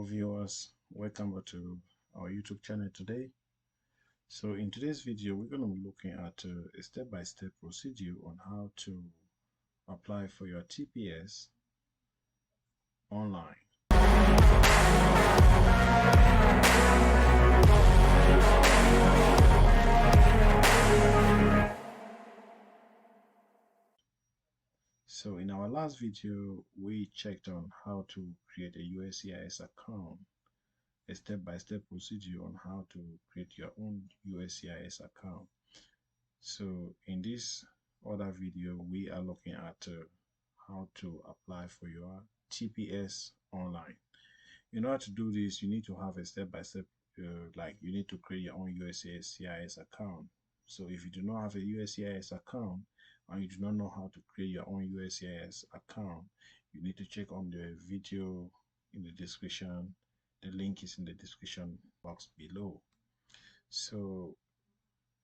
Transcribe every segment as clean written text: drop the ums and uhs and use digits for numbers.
viewers, welcome back to our YouTube channel today. So in today's video we're going to be looking at a step-by-step procedure on how to apply for your TPS online. So in our last video we checked on how to create a USCIS account, a step-by-step procedure on how to create your own USCIS account. So in this other video we are looking at how to apply for your TPS online. In order to do this, you need to have a step-by-step, like you need to create your own USCIS account. So if you do not have a USCIS account and you do not know how to create your own USCIS account, you need to check on the video in the description. The link is in the description box below. So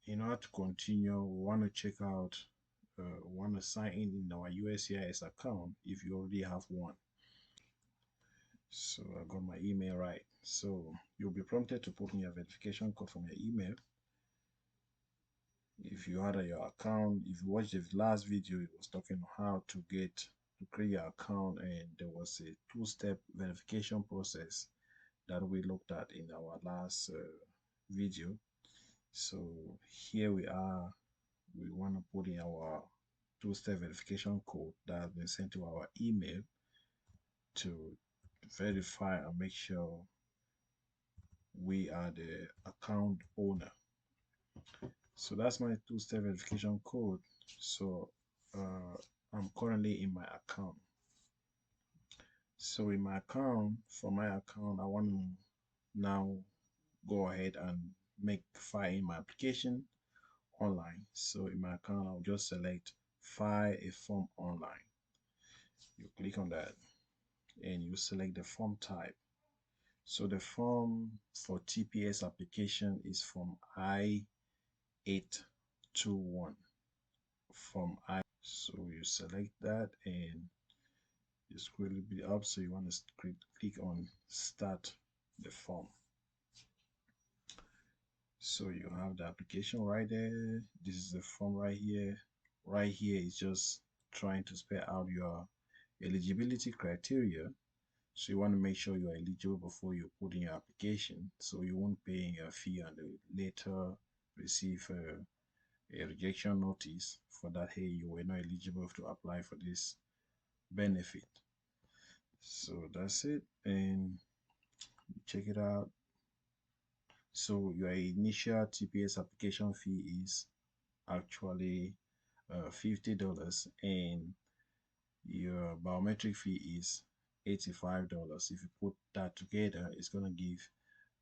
in order to continue, we want to check out, want to sign in our USCIS account if you already have one. So I got my email right. So you'll be prompted to put in your verification code from your email. If you had your account, if you watched the last video, it was talking how to create your account, and there was a two-step verification process that we looked at in our last video. So here we are. We want to put in our two-step verification code that has been sent to our email to verify and make sure we are the account owner. So that's my two-step verification code. So I'm currently in my account. So in my account, for my account, I want to now go ahead and file in my application online. So in my account, I'll just select file a form online. You click on that and you select the form type. So the form for TPS application is from I-821 from I. So you select that and you scroll a little bit up. So you want to click on start the form. So you have the application right there. This is the form right here. Right here is just trying to spell out your eligibility criteria. So you want to make sure you are eligible before you put in your application, so you won't pay your fee and later receive a rejection notice for that, hey, you were not eligible to apply for this benefit. So that's it, and check it out. So your initial TPS application fee is actually $50, and your biometric fee is $85. If you put that together, it's gonna give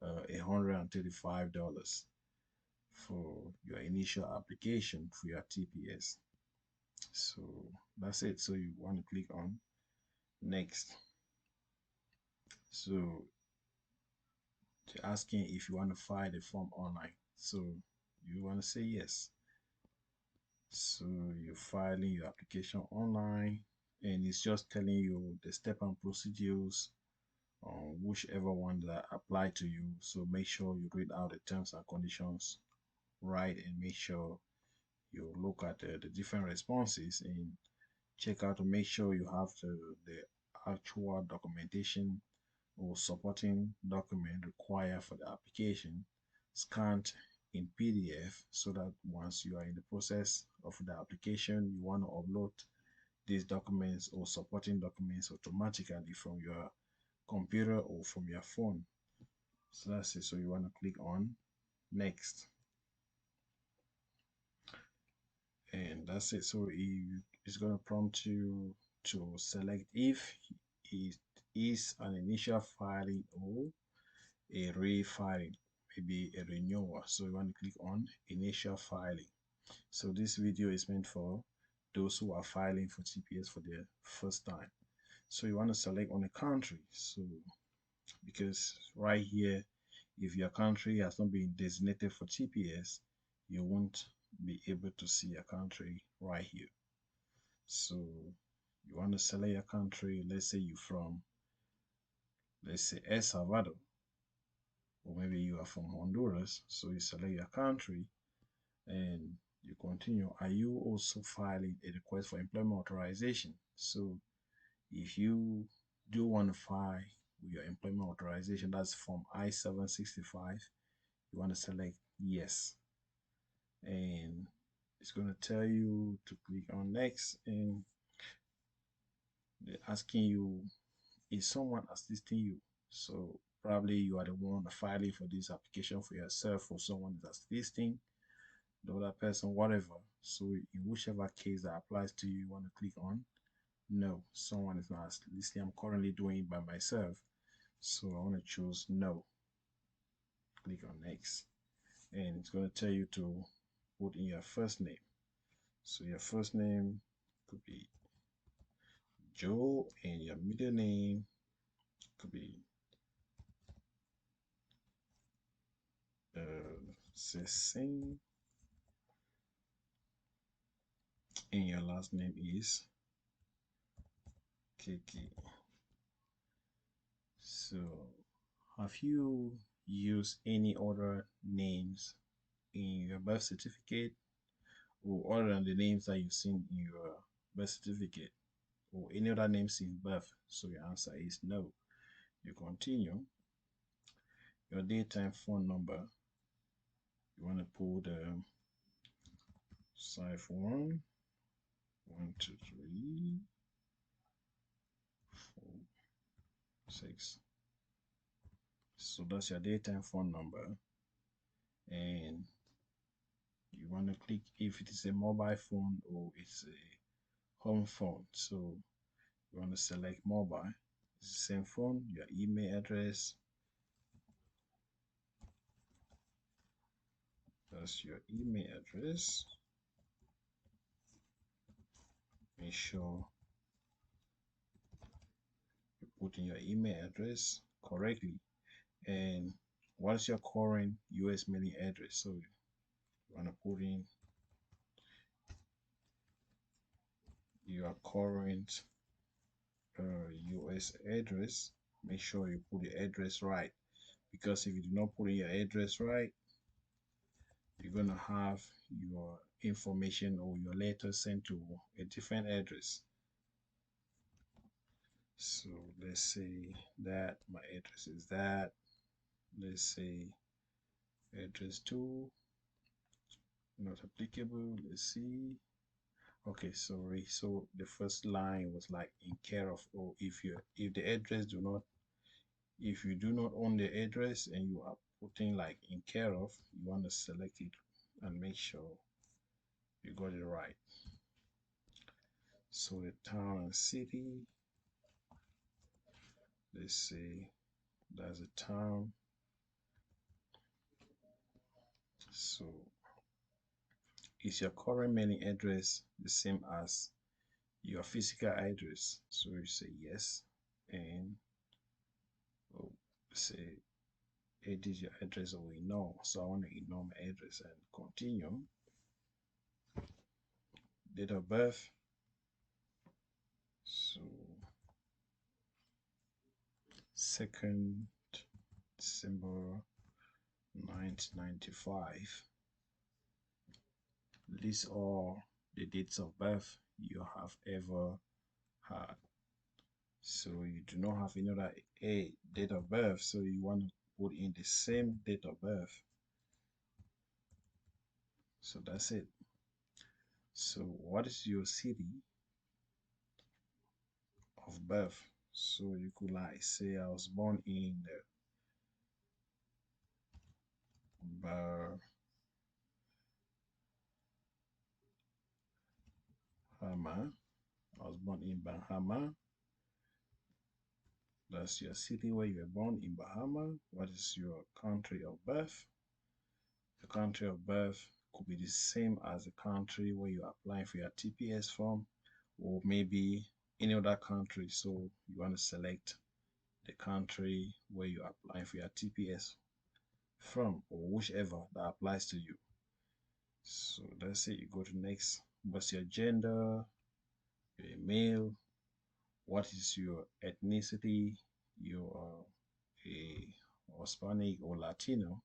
$135 for your initial application for your TPS. So that's it. So you want to click on next. So they're asking if you want to file the form online. So you want to say yes. So you're filing your application online, and it's just telling you the step and procedures on whichever one that apply to you. So make sure you read out the terms and conditions right, and make sure you look at the different responses and check out to make sure you have the actual documentation or supporting document required for the application scanned in PDF, so that once you are in the process of the application, you want to upload these documents or supporting documents automatically from your computer or from your phone. So that's it. So you want to click on next, and that's it. So it's going to prompt you to select if it is an initial filing or a refiling, maybe a renewal. So you want to click on initial filing. So this video is meant for those who are filing for TPS for the first time. So you want to select on a country. So because right here, if your country has not been designated for TPS, you won't be able to see a country right here. So you want to select your country. Let's say you're from let's say El Salvador, or maybe you are from Honduras, so you select your country and you continue. Are you also filing a request for employment authorization? So if you do want to file your employment authorization, that's Form I-765, you want to select yes. And it's going to tell you to click on next, and they're asking you, is someone assisting you? So probably you are the one filing for this application for yourself, or someone is assisting the other person, whatever. So in whichever case that applies to you, you want to click on no, someone is not listening. I'm currently doing it by myself. So I want to choose no. Click on next. And it's going to tell you to put in your first name. So your first name could be Joe, and your middle name could be Cecile, and your last name is Kiki. So have you used any other names in your birth certificate, or other than the names that you've seen in your birth certificate, or any other names in birth? So your answer is no. You continue. Your daytime phone number, you want to put 51 1 2 3 4 6. So that's your daytime phone number, and you want to click if it is a mobile phone or it's a home phone. So you want to select mobile. It's the same phone. Your email address, that's your email address. Make sure you put in your email address correctly. And what is your current US mailing address? So you want to put in your current US address. Make sure you put the address right, because if you do not put in your address right, you're gonna have your information or your letter sent to a different address. So let's say that my address is that. Let's say address 2 not applicable. Let's see. Okay, sorry. So the first line was like in care of, or if the address do not, if you do not own the address and you are putting like in care of, you want to select it and make sure you got it right. So the town and city, let's say that's a town. So is your current mailing address the same as your physical address? So you say yes, and oh, say it is your address, or we know. So I want to ignore my address and continue. Date of birth. So 2nd December 1995. List all the dates of birth you have ever had. So you do not have another date of birth, so you want to put in the same date of birth. So that's it. So what is your city of birth? So you could like say I was born in Bahama. I was born in Bahama. That's your city where you were born in Bahama. What is your country of birth? The country of birth could be the same as the country where you're applying for your TPS form, or maybe any other country. So you want to select the country where you're applying for your TPS from, or whichever that applies to you. So let's say you go to next. What's your gender? You're a male. What is your ethnicity? Your or Hispanic or Latino,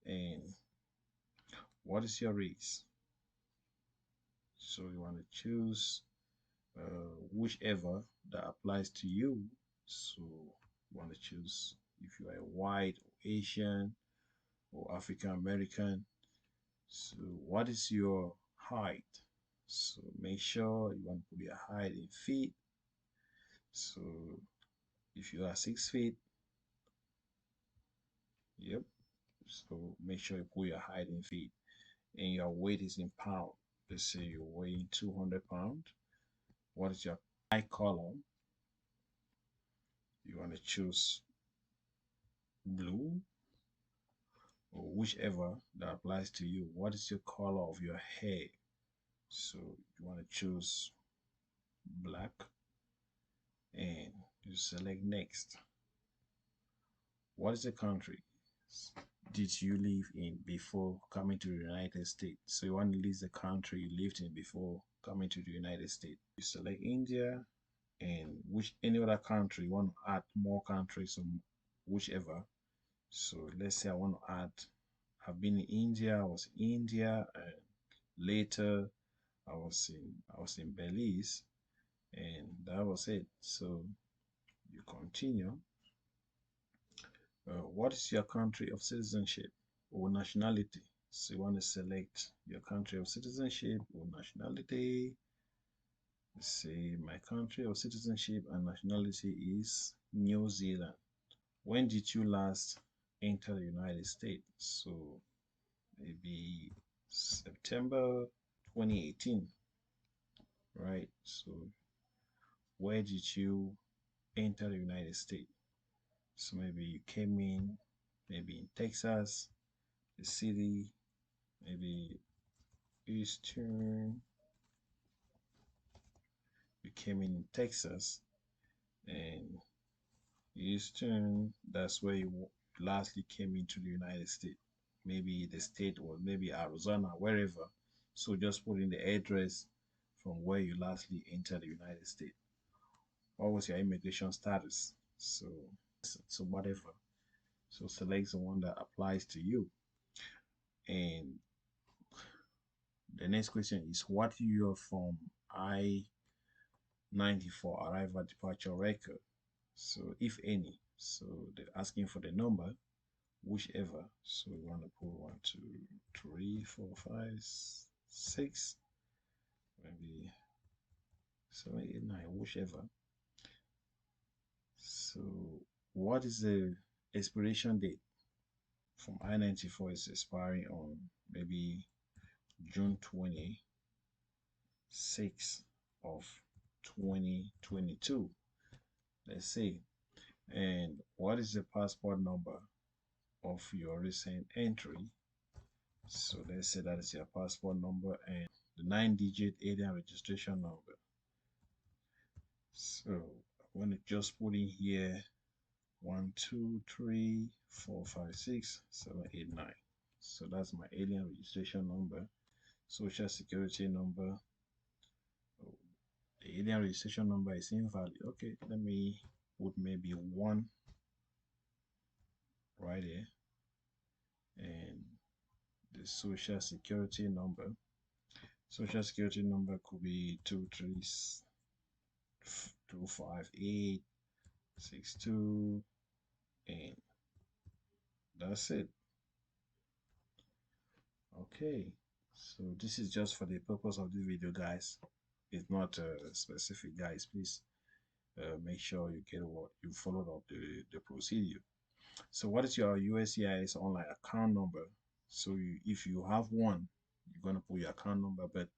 and what is your race? So you want to choose whichever that applies to you. So you want to choose if you are white or Asian or African American. So what is your height? So make sure you want to put your height in feet. So if you are 6 feet, yep. So make sure you put your height in feet and your weight is in pound. Let's say you're weighing 200 pounds. What is your eye color? You want to choose blue or whichever that applies to you. What is your color of your hair? So you want to choose black and you select next. What is the country did you live in before coming to the United States? So you want to list the country you lived in before coming to the United States. You select India and which any other country you want to add more countries or whichever. So let's say I want to add, I've been in India, I was in India, and later I was in Belize, and that was it. So you continue. What is your country of citizenship or nationality? So you want to select your country of citizenship or nationality. Let's say my country of citizenship and nationality is New Zealand. When did you last enter the United States? So maybe September 2018, right? So where did you enter the United States? So maybe you came in, maybe in Texas, the city, maybe Eastern. You came in Texas and Houston, that's where you lastly came into the United States. Maybe the state or maybe Arizona, wherever. So just put in the address from where you lastly entered the United States. What was your immigration status? So whatever. So select the one that applies to you. And the next question is what year from I-94 arrival departure record? So if any. So they're asking for the number whichever. So we want to put 1, 2, 3, 4, 5, 6, maybe 7, 8, 9, whichever. So what is the expiration date? From I-94 is expiring on maybe June 26th of 2022. Let's see. And what is the passport number of your recent entry? So let's say that is your passport number and the 9-digit alien registration number. So I'm going to just put in here 1, 2, 3, 4, 5, 6, 7, 8, 9. So that's my alien registration number. Social security number. Oh, the alien registration number is invalid. Okay, let me put maybe 1 right here. And the social security number. Social security number could be 25862, and that's it. Okay, so this is just for the purpose of this video, guys. It's not specific, guys. Please make sure you get what you followed up the procedure. So what is your USCIS online account number? So if you have one, you're gonna put your account number. But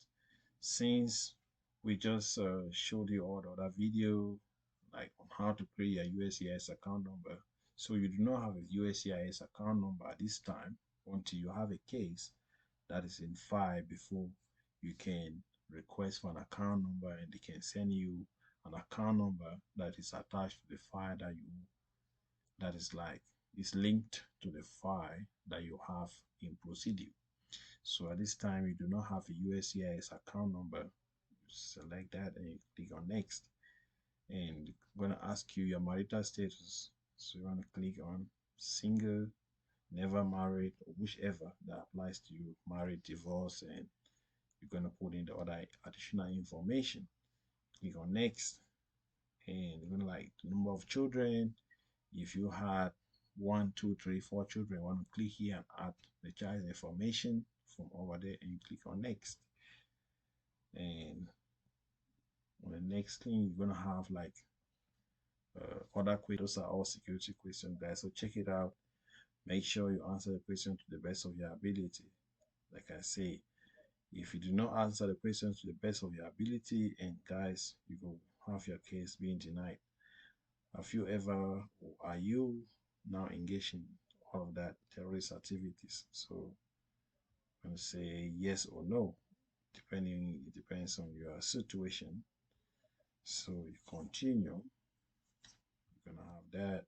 since we just showed you all the other video, like on how to create a USCIS account number, so you do not have a USCIS account number at this time until you have a case that is in file before you can request for an account number and they can send you an account number that is attached to the file that is linked to the file that you have in procedure. So at this time you do not have a USCIS account number. Select that and you click on next, and I'm going to ask you your marital status. So you want to click on single, never married, or whichever that applies to you, married, divorce, and you're going to put in the other additional information. Click on next, and you're going to like the number of children. If you had 1, 2, 3, 4 children, you want to click here and add the child's information from over there, and you click on next. And on the next thing, you're going to have like other questions. Those are all security questions, guys. So check it out. Make sure you answer the question to the best of your ability. Like I say, if you do not answer the questions to the best of your ability, and guys, you will have your case being denied. Have you ever, or are you now engaged in all of that terrorist activities? So I'm going to say yes or no, depending, it depends on your situation. So you continue, you're going to have that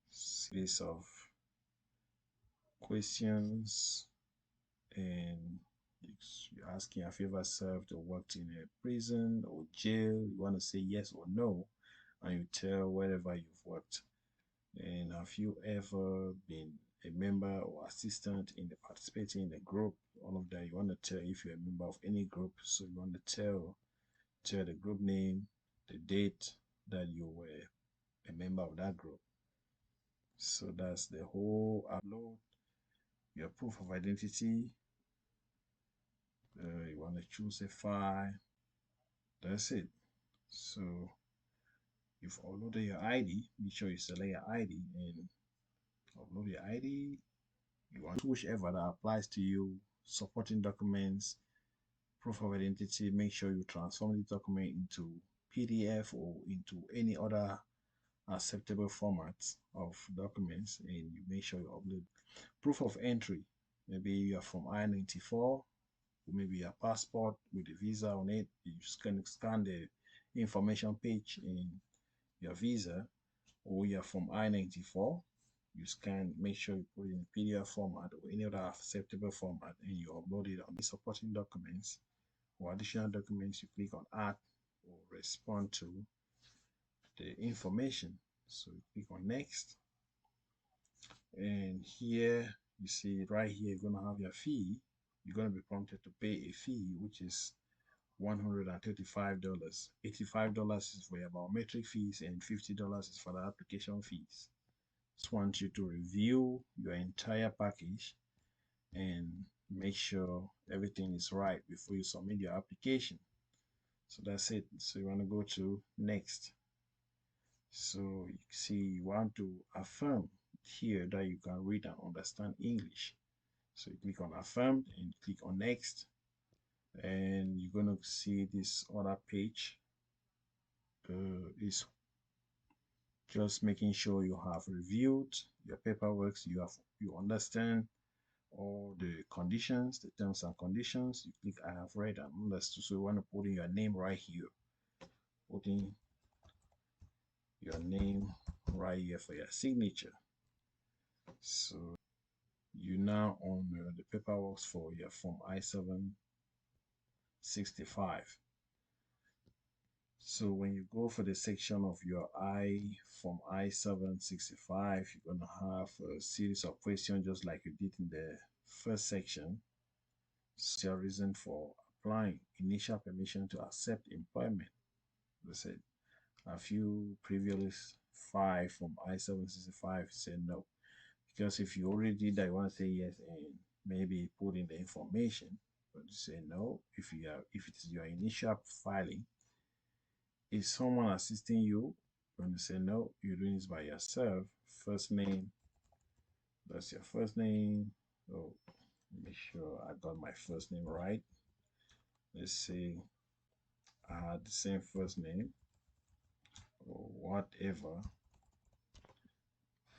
series of questions, and you're asking have you ever served or worked in a prison or jail. You want to say yes or no, and you tell wherever you've worked. And have you ever been a member or assistant in the participating in the group? All of that you want to tell if you're a member of any group. So you want to tell the group name, the date that you were a member of that group. So that's the whole upload. Your proof of identity. You want to choose a file. That's it. So you've uploaded your ID. Make sure you select your ID and upload your ID. You want whichever that applies to you. Supporting documents, proof of identity. Make sure you transform the document into PDF or into any other acceptable formats of documents, and you make sure you upload proof of entry. Maybe you are from I-94, or maybe your passport with a visa on it. You just can scan the information page in your visa, or you're from I-94. You scan, make sure you put it in PDF format or any other acceptable format, and you upload it on the supporting documents or additional documents. You click on add or respond to the information. So you click on next, and here you see right here you're going to have your fee. You're going to be prompted to pay a fee, which is $135. $85 is for your biometric fees, and $50 is for the application fees. Just want you to review your entire package and make sure everything is right before you submit your application. So that's it. So you want to go to next. So you see you want to affirm here that you can read and understand English. So you click on affirmed and click on next, and you're going to see this other page is just making sure you have reviewed your paperwork, you understand all the conditions, the terms and conditions. You click I have read and understood. So you want to put in your name right here. Put in your name right here for your signature. So you now on the paperwork for your form I-765. So when you go for the section of your form I-765, you're going to have a series of questions just like you did in the first section. So your reason for applying, initial permission to accept employment. They said a few previous five from I-765 said no. Because if you already did that, you want to say yes and maybe put in the information, but you say no. If it is your initial filing, is someone assisting you? When you say no, you're doing this by yourself. First name, that's your first name. So make sure I got my first name right. Let's say I had the same first name or whatever.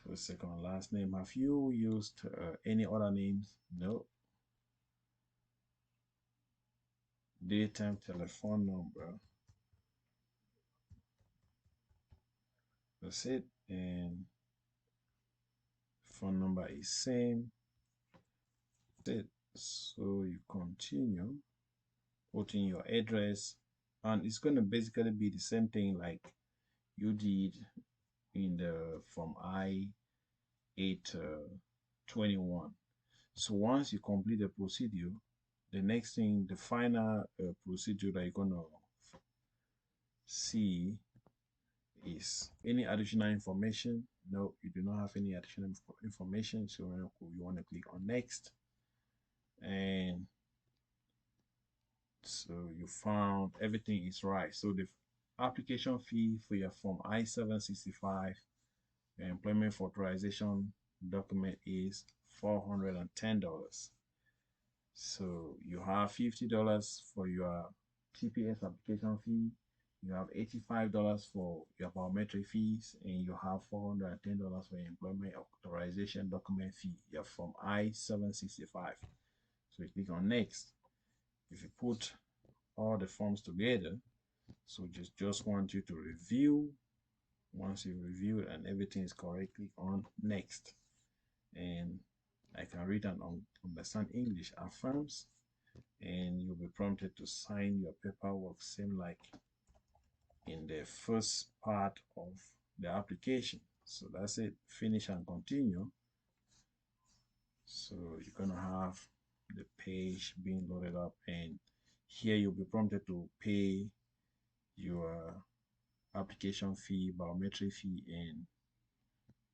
First, second, last name. Have you used any other names? No. Daytime telephone number. That's it. And phone number is same. That's it. So you continue, put in your address, and it's going to basically be the same thing like you did in the Form I-821. So once you complete the procedure, the next thing, the final procedure that you're gonna see is any additional information. No, you do not have any additional information, so you want to click on next. And so you found everything is right. So the application fee for your Form I-765, your employment authorization document, is $410. So you have $50 for your TPS application fee, you have $85 for your biometric fees, and you have $410 for your employment authorization document fee, your Form I-765. So you click on next. If you put all the forms together, so just want you to review. Once you review it and everything is correct, click on next. And I can read and understand English. Affirms, and you'll be prompted to sign your paperwork, same like in the first part of the application. So that's it. Finish and continue. So you're gonna have the page being loaded up, and here you'll be prompted to pay your application fee, biometric fee, and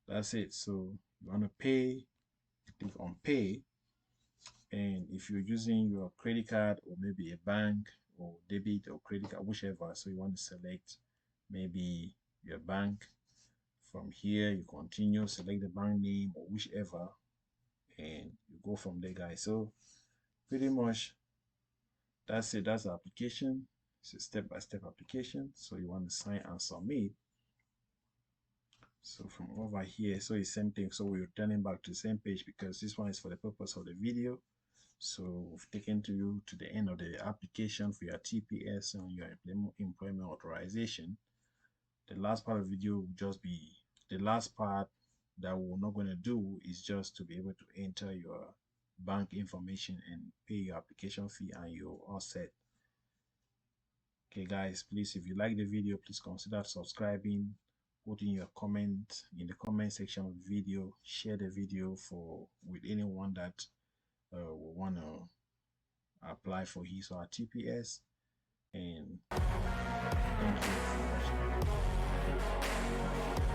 that's it. So you want to pay, click on pay. And if you're using your credit card or maybe a bank or debit or credit card, whichever, so you want to select maybe your bank. From here you continue, select the bank name or whichever, and you go from there, guys. So pretty much that's it. That's the application. It's a step-by-step application. So you want to sign and submit. So from over here, so it's same thing. So we're returning back to the same page because this one is for the purpose of the video. So we've taken you to the end of the application for your TPS and your employment authorization. The last part of the video will just be the last part that we're not going to do is just to be able to enter your bank information and pay your application fee, and you're all set. Okay guys, please, if you like the video, please consider subscribing, put in your comment in the comment section of the video, share the video with anyone that will want to apply for his or her TPS, and thank you for watching.